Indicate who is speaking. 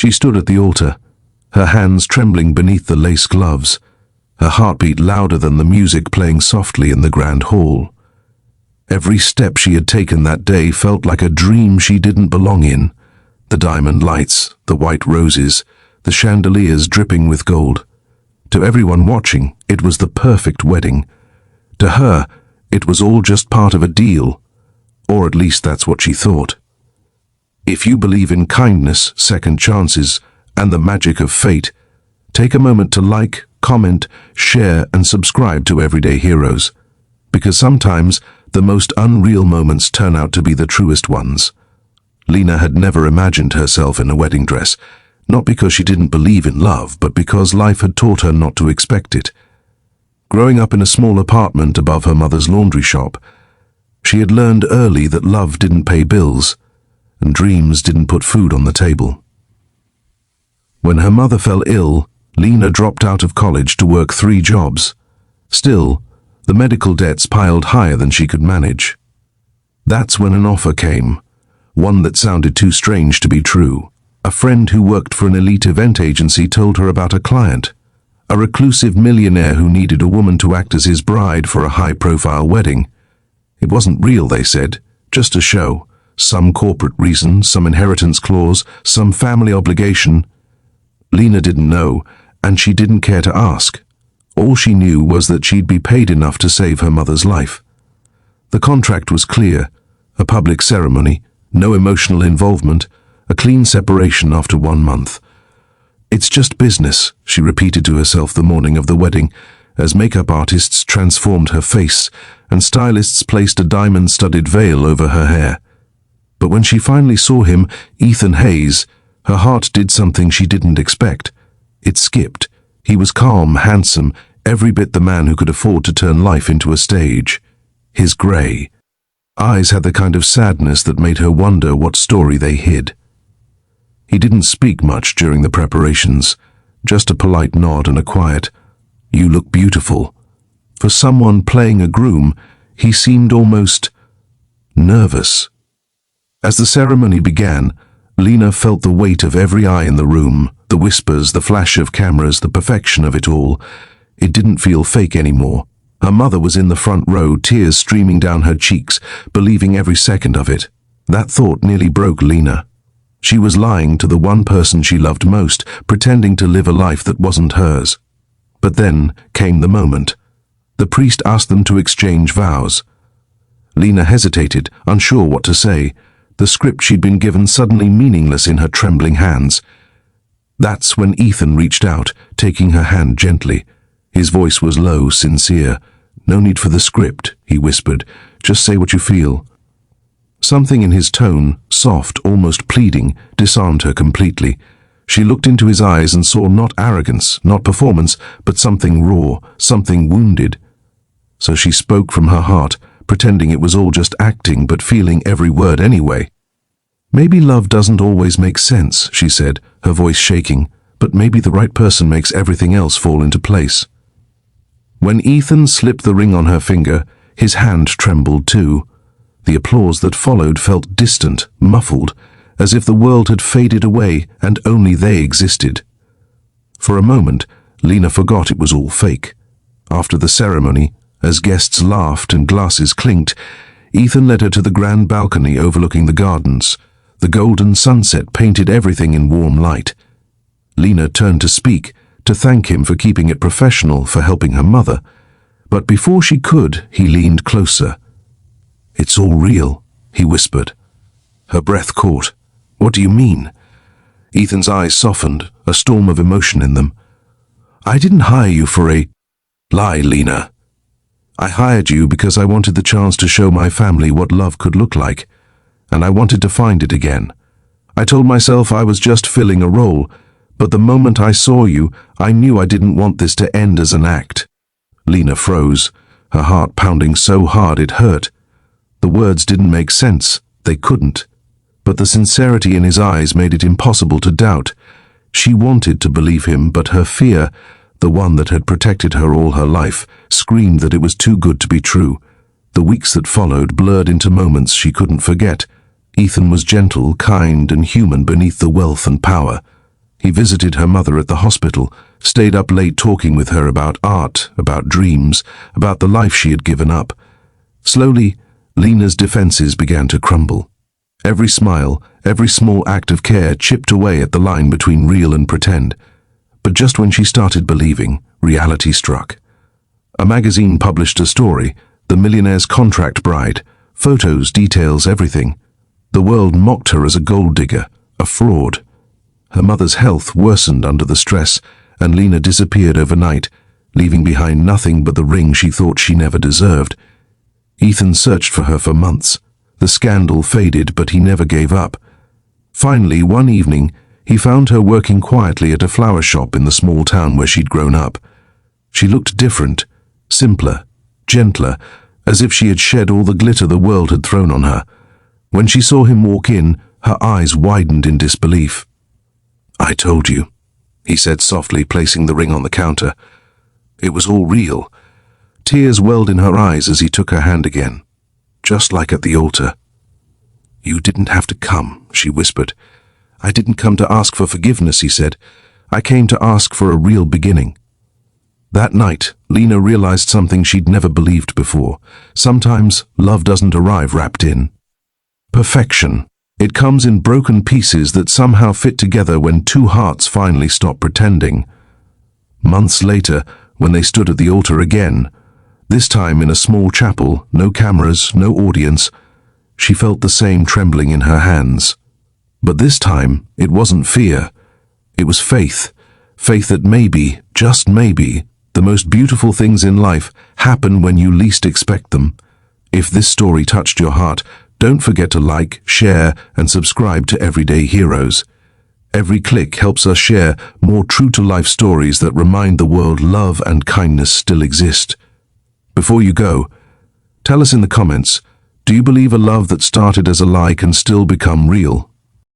Speaker 1: She stood at the altar, her hands trembling beneath the lace gloves, her heartbeat louder than the music playing softly in the grand hall. Every step she had taken that day felt like a dream she didn't belong in. The diamond lights, the white roses, the chandeliers dripping with gold. To everyone watching, it was the perfect wedding. To her, it was all just part of a deal, or at least that's what she thought. If you believe in kindness, second chances, and the magic of fate, take a moment to like, comment, share, and subscribe to Everyday Heroes, because sometimes the most unreal moments turn out to be the truest ones. Lena had never imagined herself in a wedding dress, not because she didn't believe in love, but because life had taught her not to expect it. Growing up in a small apartment above her mother's laundry shop, she had learned early that love didn't pay bills, and dreams didn't put food on the table. When her mother fell ill, Lena dropped out of college to work 3 jobs. Still, the medical debts piled higher than she could manage. That's when an offer came, one that sounded too strange to be true. A friend who worked for an elite event agency told her about a client, a reclusive millionaire who needed a woman to act as his bride for a high-profile wedding. It wasn't real, they said, just a show. Some corporate reason, some inheritance clause, some family obligation. Lena didn't know, and she didn't care to ask. All she knew was that she'd be paid enough to save her mother's life. The contract was clear, a public ceremony, no emotional involvement, a clean separation after 1 month. It's just business, she repeated to herself the morning of the wedding, as makeup artists transformed her face and stylists placed a diamond-studded veil over her hair. But when she finally saw him, Ethan Hayes, her heart did something she didn't expect. It skipped. He was calm, handsome, every bit the man who could afford to turn life into a stage. His grey eyes had the kind of sadness that made her wonder what story they hid. He didn't speak much during the preparations, just a polite nod and a quiet, "You look beautiful." For someone playing a groom, he seemed almost nervous. As the ceremony began, Lena felt the weight of every eye in the room, the whispers, the flash of cameras, the perfection of it all. It didn't feel fake anymore. Her mother was in the front row, tears streaming down her cheeks, believing every second of it. That thought nearly broke Lena. She was lying to the one person she loved most, pretending to live a life that wasn't hers. But then came the moment. The priest asked them to exchange vows. Lena hesitated, unsure what to say, the script she'd been given suddenly meaningless in her trembling hands. That's when Ethan reached out, taking her hand gently. His voice was low, sincere. "No need for the script," he whispered. "Just say what you feel." Something in his tone, soft, almost pleading, disarmed her completely. She looked into his eyes and saw not arrogance, not performance, but something raw, something wounded. So she spoke from her heart, pretending it was all just acting but feeling every word anyway. "Maybe love doesn't always make sense," she said, her voice shaking, "but maybe the right person makes everything else fall into place." When Ethan slipped the ring on her finger, his hand trembled too. The applause that followed felt distant, muffled, as if the world had faded away and only they existed. For a moment, Lena forgot it was all fake. After the ceremony, as guests laughed and glasses clinked, Ethan led her to the grand balcony overlooking the gardens. The golden sunset painted everything in warm light. Lena turned to speak, to thank him for keeping it professional, for helping her mother. But before she could, he leaned closer. "It's all real," he whispered. Her breath caught. "What do you mean?" Ethan's eyes softened, a storm of emotion in them. "I didn't hire you for a lie, Lena. I hired you because I wanted the chance to show my family what love could look like, and I wanted to find it again. I told myself I was just filling a role, but the moment I saw you, I knew I didn't want this to end as an act." Lena froze, her heart pounding so hard it hurt. The words didn't make sense. They couldn't. But the sincerity in his eyes made it impossible to doubt. She wanted to believe him, but her fear, the one that had protected her all her life, screamed that it was too good to be true. The weeks that followed blurred into moments she couldn't forget. Ethan was gentle, kind, and human beneath the wealth and power. He visited her mother at the hospital, stayed up late talking with her about art, about dreams, about the life she had given up. Slowly, Lena's defenses began to crumble. Every smile, every small act of care chipped away at the line between real and pretend. But just when she started believing, reality struck. A magazine published a story, The Millionaire's Contract Bride. Photos, details, everything. The world mocked her as a gold digger, a fraud. Her mother's health worsened under the stress, and Lena disappeared overnight, leaving behind nothing but the ring she thought she never deserved. Ethan searched for her for months. The scandal faded, but he never gave up. Finally, one evening, he found her working quietly at a flower shop in the small town where she'd grown up. She looked different, simpler, gentler, as if she had shed all the glitter the world had thrown on her. When she saw him walk in, her eyes widened in disbelief. "I told you," he said softly, placing the ring on the counter. It was all real. Tears welled in her eyes as he took her hand again, just like at the altar. "You didn't have to come," she whispered. "I didn't come to ask for forgiveness," he said. "I came to ask for a real beginning." That night, Lena realized something she'd never believed before. Sometimes love doesn't arrive wrapped in perfection. It comes in broken pieces that somehow fit together when two hearts finally stop pretending. Months later, when they stood at the altar again, this time in a small chapel, no cameras, no audience, she felt the same trembling in her hands. But this time, it wasn't fear. It was faith. Faith that maybe, just maybe, the most beautiful things in life happen when you least expect them. If this story touched your heart, don't forget to like, share, and subscribe to Everyday Heroes. Every click helps us share more true-to-life stories that remind the world love and kindness still exist. Before you go, tell us in the comments, do you believe a love that started as a lie can still become real?